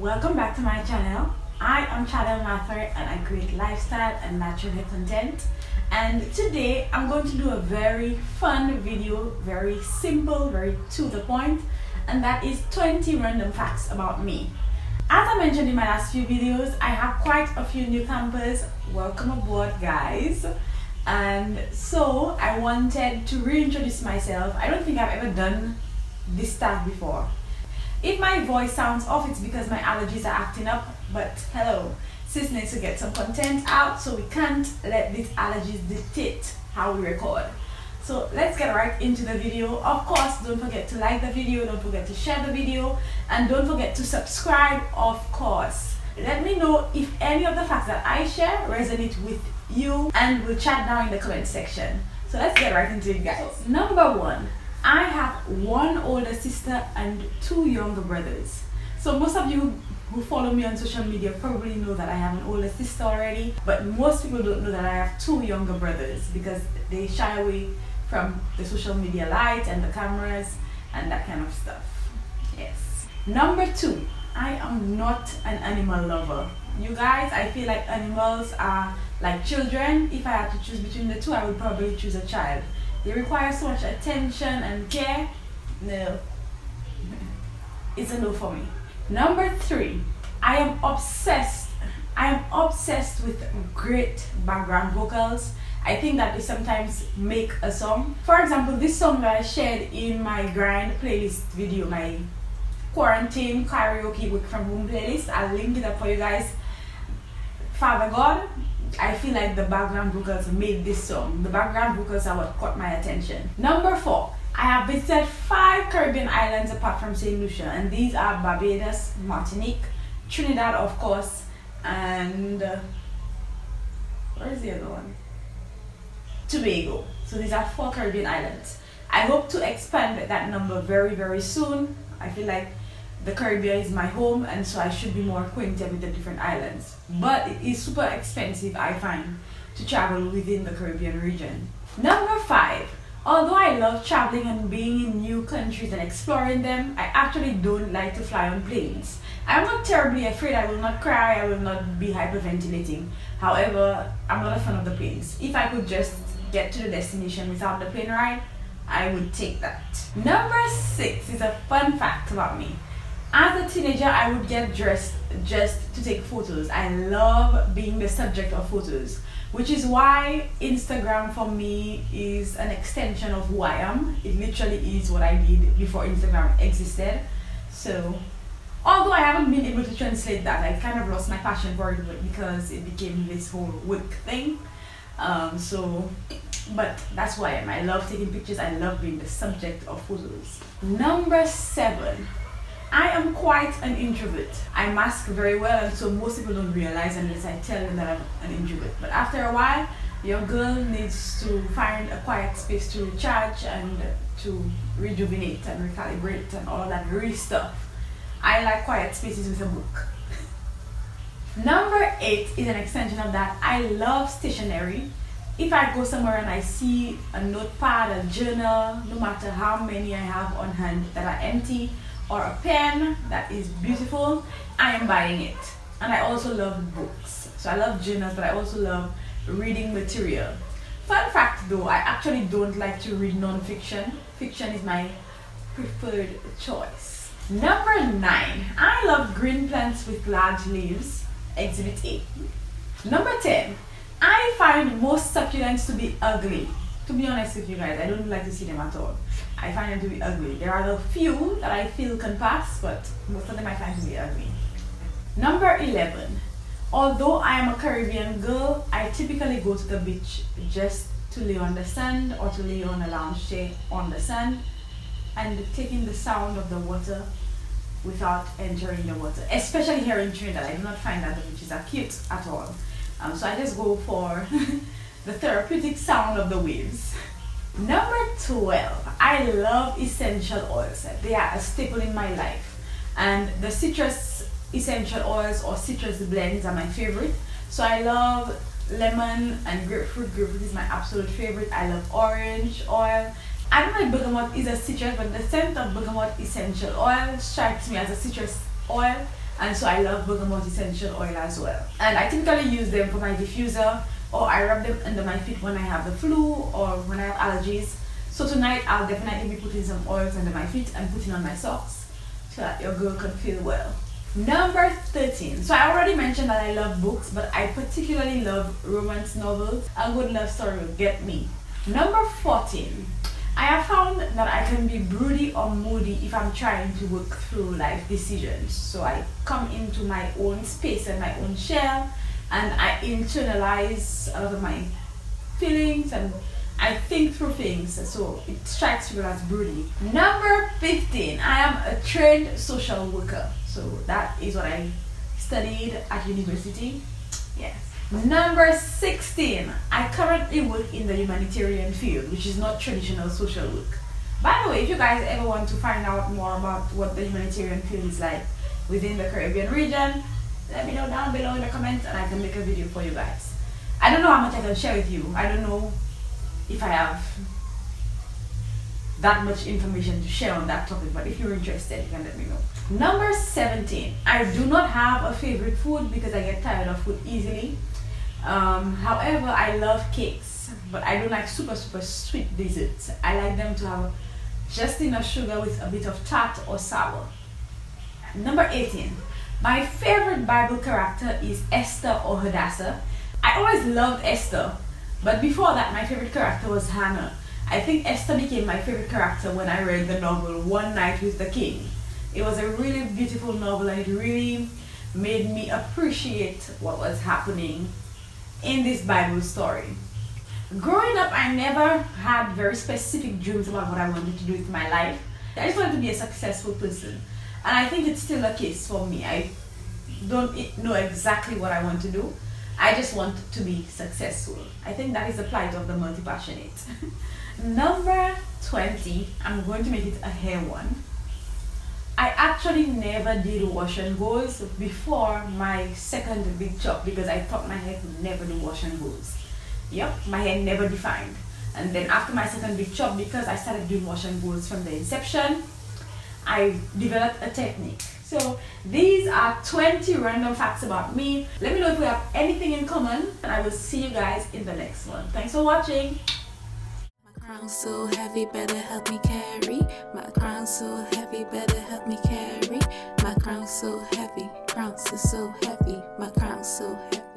Welcome back to my channel. I am Chadel Mathurin and I create lifestyle and natural hair content. And today I'm going to do a very fun video, very simple, very to the point, and that is 20 random facts about me. As I mentioned in my last few videos, I have quite a few new campers. Welcome aboard, guys. And so I wanted to reintroduce myself. I don't think I've ever done this stuff before. If my voice sounds off, it's because my allergies are acting up, but hello, sis needs to get some content out, so we can't let these allergies dictate how we record. So let's get right into the video. Of course, don't forget to like the video, don't forget to share the video, and don't forget to subscribe, of course. Let me know if any of the facts that I share resonate with you, and we'll chat down in the comment section. So let's get right into it, guys. So, number one, I have one older sister and two younger brothers. So most of you who follow me on social media probably know that I have an older sister already, but most people don't know that I have two younger brothers because they shy away from the social media light and the cameras and that kind of stuff. Yes. Number two, I am not an animal lover. You guys, I feel like animals are like children. If I had to choose between the two, I would probably choose a child. They require so much attention and care. No, it's a no for me. Number three, I am obsessed with great background vocals. I think that they sometimes make a song. For example, this song that I shared in my grind playlist video, my quarantine karaoke with from home playlist, I'll link it up for you guys. Father God, I feel like the background vocals made this song. The background vocals are what caught my attention. Number four, I have visited 5 Caribbean islands apart from St. Lucia, and these are Barbados, Martinique, Trinidad, of course, and where is the other one? Tobago. So these are 4 Caribbean islands. I hope to expand that number very, very soon. I feel like the Caribbean is my home, and so I should be more acquainted with the different islands. But it is super expensive, I find, to travel within the Caribbean region. Number 5, although I love traveling and being in new countries and exploring them, I actually don't like to fly on planes. I'm not terribly afraid. I will not cry, I will not be hyperventilating. However, I'm not a fan of the planes. If I could just get to the destination without the plane ride, I would take that. Number 6 is a fun fact about me. As a teenager, I would get dressed just to take photos. I love being the subject of photos, which is why Instagram for me is an extension of who I am. It literally is what I did before Instagram existed. So, although I haven't been able to translate that, I kind of lost my passion for it because it became this whole work thing. But that's who I am. I love taking pictures. I love being the subject of photos. Number 7. I am quite an introvert. I mask very well, and so most people don't realize unless I tell them that I'm an introvert. But after a while, your girl needs to find a quiet space to recharge and to rejuvenate and recalibrate and all that great stuff. I like quiet spaces with a book. Number 8 is an extension of that. I love stationery. If I go somewhere and I see a notepad, a journal, no matter how many I have on hand that are empty, or a pen that is beautiful, I am buying it. And I also love books. So I love journals, but I also love reading material. Fun fact though, I actually don't like to read non-fiction. Fiction is my preferred choice. Number 9, I love green plants with large leaves. Exhibit A. Number 10, I find most succulents to be ugly. To be honest with you guys, I don't like to see them at all. I find them to be ugly. There are the few that I feel can pass, but most of them I find to be ugly. Number 11. Although I am a Caribbean girl, I typically go to the beach just to lay on the sand or to lay on a lounge chair on the sand and taking the sound of the water without entering the water. Especially here in Trinidad, I do not find that the beaches are cute at all. So I just go for the therapeutic sound of the waves. Number 12, I love essential oils. They are a staple in my life, and the citrus essential oils or citrus blends are my favorite. So I love lemon and grapefruit. Grapefruit is my absolute favorite. I love orange oil. I don't know if bergamot is a citrus, but the scent of bergamot essential oil strikes me as a citrus oil, and so I love bergamot essential oil as well. And I typically use them for my diffuser, or I rub them under my feet when I have the flu or when I have allergies. So tonight I'll definitely be putting some oils under my feet and putting on my socks so that your girl can feel well. Number 13. So I already mentioned that I love books, but I particularly love romance novels. A good love story will get me. Number 14. I have found that I can be broody or moody if I'm trying to work through life decisions. So I come into my own space and my own shell, and I internalize a lot of my feelings and I think through things. So it strikes people as broody. Number 15. I am a trained social worker. So that is what I studied at university. Yes. Number 16. I currently work in the humanitarian field, which is not traditional social work. By the way, if you guys ever want to find out more about what the humanitarian field is like within the Caribbean region, let me know down below in the comments and I can make a video for you guys. I don't know how much I can share with you. I don't know if I have that much information to share on that topic, but if you're interested, you can let me know. Number 17. I do not have a favorite food because I get tired of food easily. However, I love cakes, but I don't like super sweet desserts. I like them to have just enough sugar with a bit of tart or sour. Number 18. My favorite Bible character is Esther or Hadassah. I always loved Esther, but before that my favorite character was Hannah. I think Esther became my favorite character when I read the novel One Night with the King. It was a really beautiful novel and it really made me appreciate what was happening in this Bible story. Growing up, I never had very specific dreams about what I wanted to do with my life. I just wanted to be a successful person, and I think it's still a case for me. I don't know exactly what I want to do. I just want to be successful. I think that is the plight of the multi-passionate. Number 20, I'm going to make it a hair one. I actually never did wash and goes before my second big chop because I thought my hair could never do wash and goes. Yep, my hair never defined. And then after my second big chop, because I started doing wash and goes from the inception, I developed a technique. So these are 20 random facts about me. Let me know if we have anything in common, and I will see you guys in the next one. Thanks for watching. Crown so heavy, better help me carry. My crown so heavy, better help me carry. My crown so heavy, crown so heavy. My crown so heavy.